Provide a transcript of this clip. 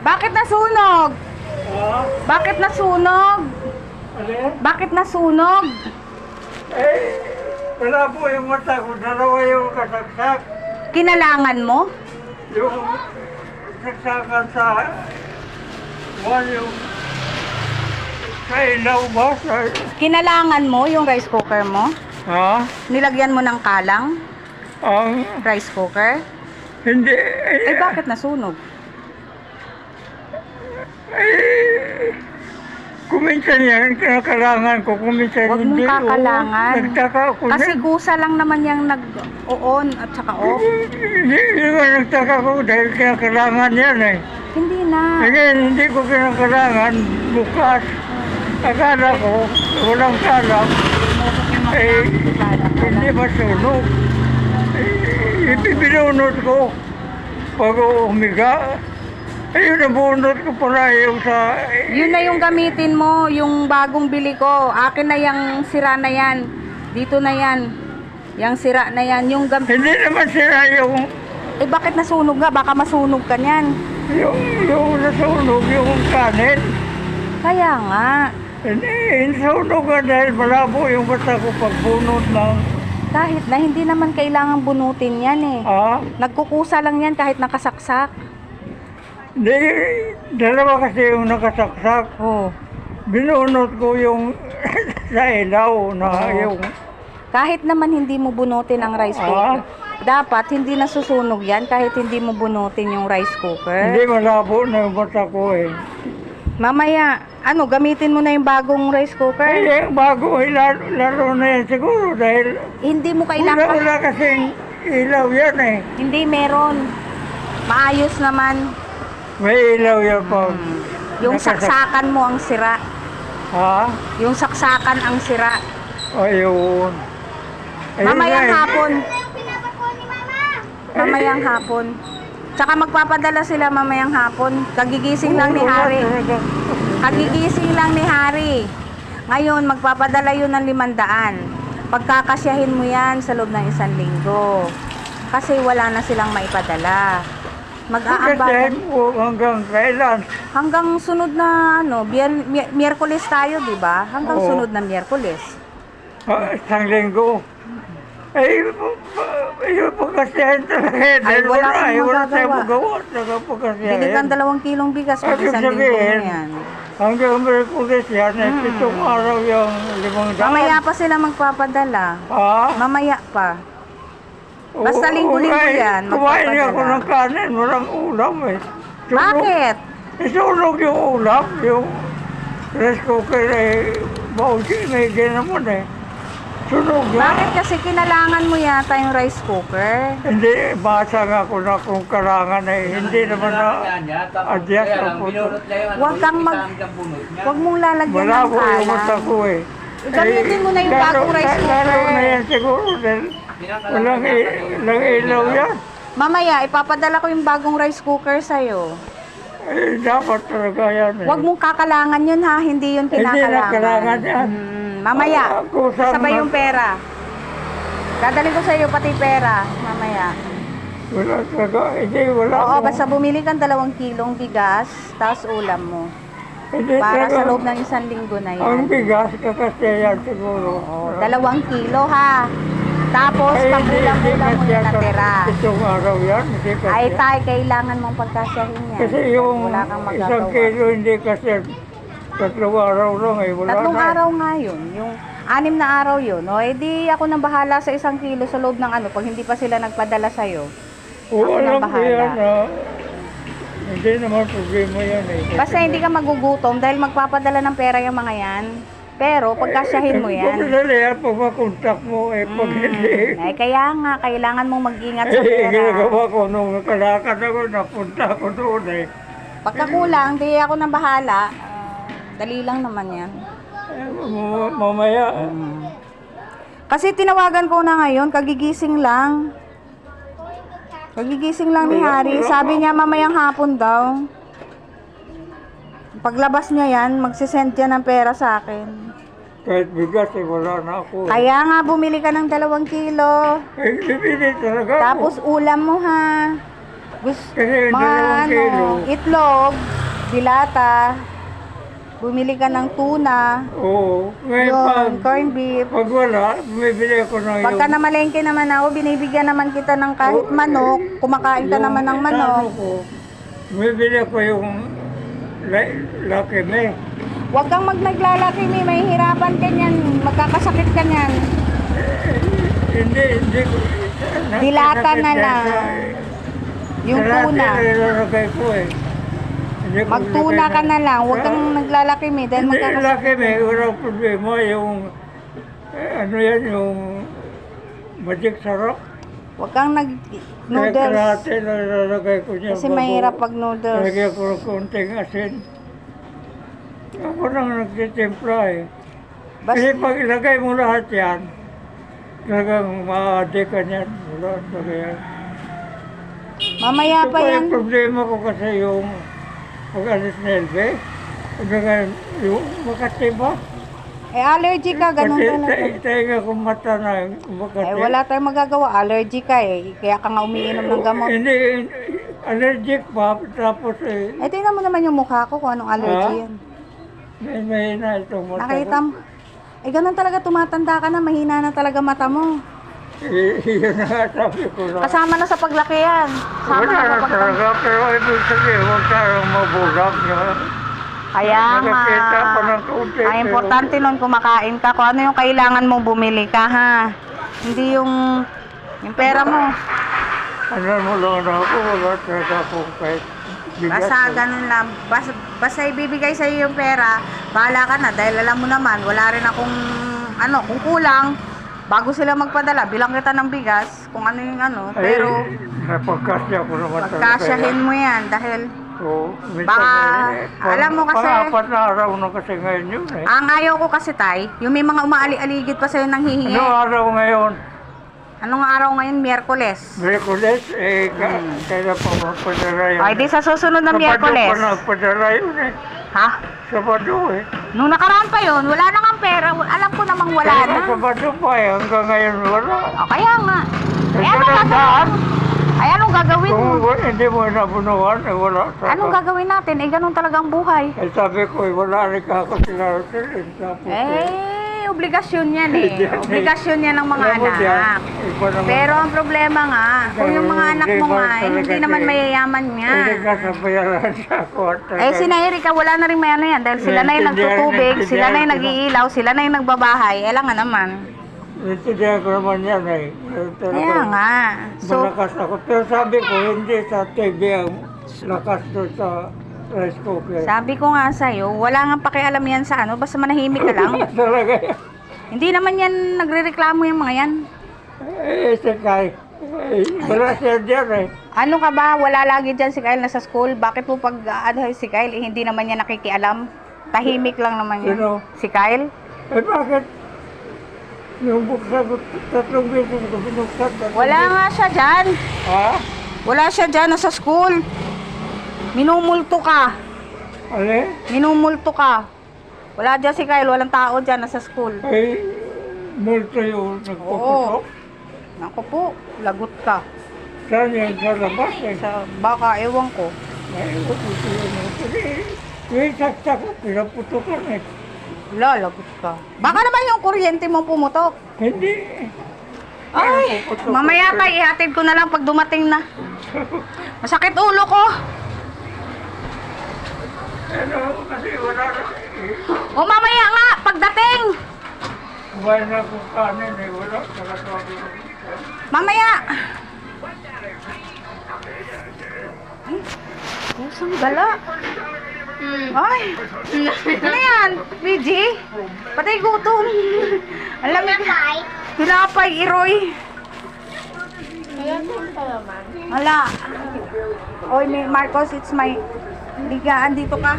Bakit nasunog? Bakit nasunog? Alin? Bakit nasunog? Eh, wala po yung mata ko. Dalawa yung kasaksak. Kinalangan mo? Yung saksakan sa yung sa ilaw ba? Kinalangan mo yung rice cooker mo? Ha? Nilagyan mo ng kalang Ang rice cooker? hindi. Eh bakit nasunog? Kuminsan yan, kinakalangan ko. Kuminsan Huwag mong hindi. kakalangan. Nagtaka ako Kasi na. kusa lang naman yung nag-on at saka off. Hindi ba nagtaka ko dahil kinakalangan yan eh. Hindi na. Ngayon, hindi ko kinakalangan. Bukas. Akala ko, walang kalang. Eh, hindi masunog. Ibinunod ko. Pag umiga, ayun, nabunod ko pala yung sa... Yun na yung gamitin mo, yung bagong bili ko. Akin na yung sira na yan. Dito na yan. Yung sira na yan. Yung Hindi naman sila yung... Eh bakit nasunog nga? Baka masunog ka niyan. Yung nasunog, yung kanin. Kaya nga. Hindi, nasunog nga dahil malabo yung mata ko pagbunod ng... Kahit na hindi naman kailangan bunutin yan eh. Nagkukusa lang yan kahit nakasaksak. Hindi, dalawa kasi yung nakasaksak. Oh. Binunod ko yung sa ilaw na yung... Kahit naman hindi mo bunutin ang rice cooker. Dapat hindi nasusunog yan kahit hindi mo bunutin yung rice cooker. Hindi, malabo na yung mata ko eh. Mamaya, gamitin mo na yung bagong rice cooker? Ay, bago, laro na yan siguro dahil... Hindi mo kailangan. Wala kasing ilaw yan eh. Hindi meron. Maayos naman. May ilaw yan pa. Yung saksakan mo ang sira. Ha? Yung saksakan ang sira. Ayun. Mamayang hapon. Mamayang hapon. Tsaka magpapadala sila mamayang hapon. Kagigising lang ni Hari. Kagigising lang ni Hari. Ngayon, magpapadala yun ng 500. Pagkakasyahin mo yan sa loob ng 1 linggo. Kasi wala na silang maipadala. Mag-aabagan. mo hanggang kailan? Hanggang sunod na, Miyerkules tayo, di ba? Hanggang sunod na Miyerkules. Isang linggo. Ay, yung pagkasyahin talaga. Ay, wala kang wala magagawa. tayong magawa. Pagkasyahin. Bili kang 2 kilong bigas pag Ibig 1 linggo na sabihin, yan. hanggang Miyerkules yan, 7 araw yung 500. Mamaya pa sila magpapadala. Ha? Mamaya pa. Basta Oo, linggo-linggo ay, yan, kumain magpapadala. ako ng kanin, walang ulam eh. Bakit? Isunog yung ulam, yung rice cooker eh, bausi, may ginamon eh. Sunog yan. Bakit kasi kinalangan mo yata yung rice cooker? Hindi, basa nga ako na kung karangan eh, hindi naman na adjust ang puto. Huwag mong lalagyan Wala ng ko yung mata kalang. ko eh. Gamitin mo na yung bagong rice Lalo na cooker. yan siguro dahil walang ilaw yan. Mamaya, ipapadala ko yung bagong rice cooker sa'yo. Eh, dapat talaga yan eh. Huwag mong kakalangan yun ha, hindi yun Hindi na kinakalangan. kailangan yan. Mamaya, Kusang sabay yung pera. Dadalhin ko sa iyo pati pera, mamaya. Wala talaga, hindi, wala Oo, akong- basta bumili kang 2 kilong bigas, tapos ulam mo. Hindi Para talaga. sa loob ng 1 linggo na Ang yan. bigas kakasya yan siguro. 2 kilo ha. Tapos, Ay, pang-ulam-ulam mo kasi yung natira. Itong araw yan, hindi kasi. Ay, tay, kailangan mong pagkasyahin yan. Kasi yung Wala kang isang magagawa. kilo hindi kasi 3 araw lang eh, wala 3 na. araw nga yun. Yung 6 na araw yun. O, edi ako nang bahala sa 1 kilo sa loob ng pag hindi pa sila nagpadala sa'yo. Oo, ako na alam ko bahala. yan hindi naman problema yan eh. Basta hindi ka magugutom dahil magpapadala ng pera yung mga yan. Pero pagkasyahin mo yan. Pagkasali yan, pag makontak mo eh, pag hindi. Ay, kaya nga, kailangan mong mag-ingat sa Eh, pera. ginagawa ko nung nakalakad ako, napunta ako doon eh. Pagkakulang, di ako nang bahala. Dali lang naman yan. Mamaya, Kasi tinawagan ko na ngayon, kagigising lang. Kagigising lang ni Hari. Sabi niya mamayang hapon daw. Paglabas niya yan, magsisend niya ng pera sa akin. Kahit bigas, eh, wala na ako. Kaya nga bumili ka ng 2 kilo. Eh, bibili talaga ako. Tapos ulam mo ha. Kasi yung 2 kilo. Itlog, dilata. Bumili ka ng tuna. Oo. Ngayon Yun, corned beef. pag wala, bumibili ako ng Pagka namalengke naman ako, binibigyan naman kita ng kahit manok. Kumakain ka naman ng manok. Bumibili ako yung Lucky Me. Huwag kang naglalaki, may hirapan ka niyan. Magkakasakit ka niyan. Hindi ko. Dilata na lang. Yung tuna. Nilalagay ko eh. Hindi ko Magtuna ka na lang. Huwag kang naglalaki, dahil Hindi, magkakasakit. Lucky Me, walang problema. Yung, ano yan, yung Magic Sarap. Huwag kang Kaya nag-noodles. kalahati nalalagay ko niya. Kasi mahirap pag noodles. Lagyan ko ng konting asin. Ako nang nagtitimpla eh. Kasi pag ilagay mo lahat yan, talagang ma-addict ka niyan. Wala talaga. Mamaya Ito pa pa yan. yung problema ko kasi yung pag-alis na Elbe. Yung Makati ba? Eh, allergy ka, ganun Pati talaga. tainga kong mata na Makati. Eh, wala tayong magagawa. Allergy ka eh. Kaya ka nga umiinom ng gamot. Hindi, allergic pa. Tapos eh, Eh, tingnan mo naman yung mukha ko kung anong allergy yan. may mahina itong mata Nakita mo? Eh, ganun talaga, tumatanda ka na, mahina na talaga mata mo. Yun na nga sabi ko na. Kasama na sa paglaki yan. Kasama Wala na na sa talaga, pero ibig sabihin, huwag tayong mabulag. Kaya Nakakita pa nga. ng kaunti. Ang importante nun, kumakain ka. Kung ano yung kailangan mong bumili ka, ha? Hindi yung pera mo. Ano mo lang na ako, wala talaga akong kahit bigas. Basta ganun lang. Basta ibibigay sa iyo yung pera, bahala ka na. Dahil alam mo naman, wala rin akong, kung kulang, bago sila magpadala, bilang kita ng bigas, kung ano yung pero napagkasya ko naman talaga. pagkasyahin mo yan, dahil Oo. Baka, alam mo kasi- Pang-apat na araw na kasi ngayon yun eh. ang ayaw ko kasi, Tay, yung may mga umaali-aligid pa sa'yo nang hihingi. Ano araw ngayon? Anong araw ngayon? Miyerkules. Miyerkules, kaya pa magpadala yun. Ay, di sa susunod na Sabado Miyerkules. pa nagpadala yun eh. Ha? Sabado eh. Nung nakaraan pa yun, wala na nga pera. Alam ko namang wala Kaya na. Sabado pa eh, hanggang ngayon wala. O, kaya nga. Eh, Eh, anong tandaan, gagawin? Ay, anong gagawin mo? kung hindi mo nabunuhan, eh wala. Anong gagawin natin? Eh, ganun talagang buhay. Eh sabi ko, eh, wala rin ka ako sila hotel. Tapos Obligasyon yan eh. Yan eh. Obligasyon yan ng mga alam mo dyan, anak. iba naman. Pero ang problema nga, kung yung mga anak mo nga, hindi naman mayayaman nga. Hindi ka sa bayaran sa ako. Eh, si Erika, wala na rin may yan. Dahil sila na yung nagtutubig, sila na yung nag-iilaw, sila na yung nagbabahay. Eh, lang nga naman. Naintindihan ko naman yan eh. Kaya nga. So, Malakas ako. Pero sabi ko, hindi sa TV ang lakas doon sa rice cooker. sabi ko nga sa'yo, wala nga pakialam yan sa basta manahimik ka lang. Talaga yan. Hindi naman yan nagrereklamo yung mga yan. Kay. Wala siya dyan eh. Ano ka ba? Wala lagi dyan si Kyle na sa school. Bakit mo pag-advise si Kyle? Eh, hindi naman yan nakikialam. Tahimik lang naman yan. Sino? Si Kyle? Eh bakit? Yung buksan ko, 3 beses ko binuksan. Wala nga siya dyan. Ha? Wala siya dyan. Nasa school. Minumulto ka. Ale? Minumulto ka. Wala dyan si Kyle. Walang tao dyan. Nasa school. Ay, multo yung nagpuputok. Naku po. Lagot ka. Saan yan? Sa labas eh. Baka ewan ko. Ay, puputok yun. Yung saksak ko, pinaputokan eh. Wala, lagot ka. Baka naman yung kuryente mo pumutok. Hindi. Ay, mamaya pa ihatid ko na lang pag dumating na. Masakit ulo ko. Ano, kasi wala na. O mamaya nga, pagdating. Kumain na akong kanin eh, wala talaga ako. Mamaya. Pusang gala. Ay, ano yan? PG? Patay gutom. Ang lamig. Tinapay, Iroy. Wala. Oy, Marcos, it's my ligaan. Dito ka.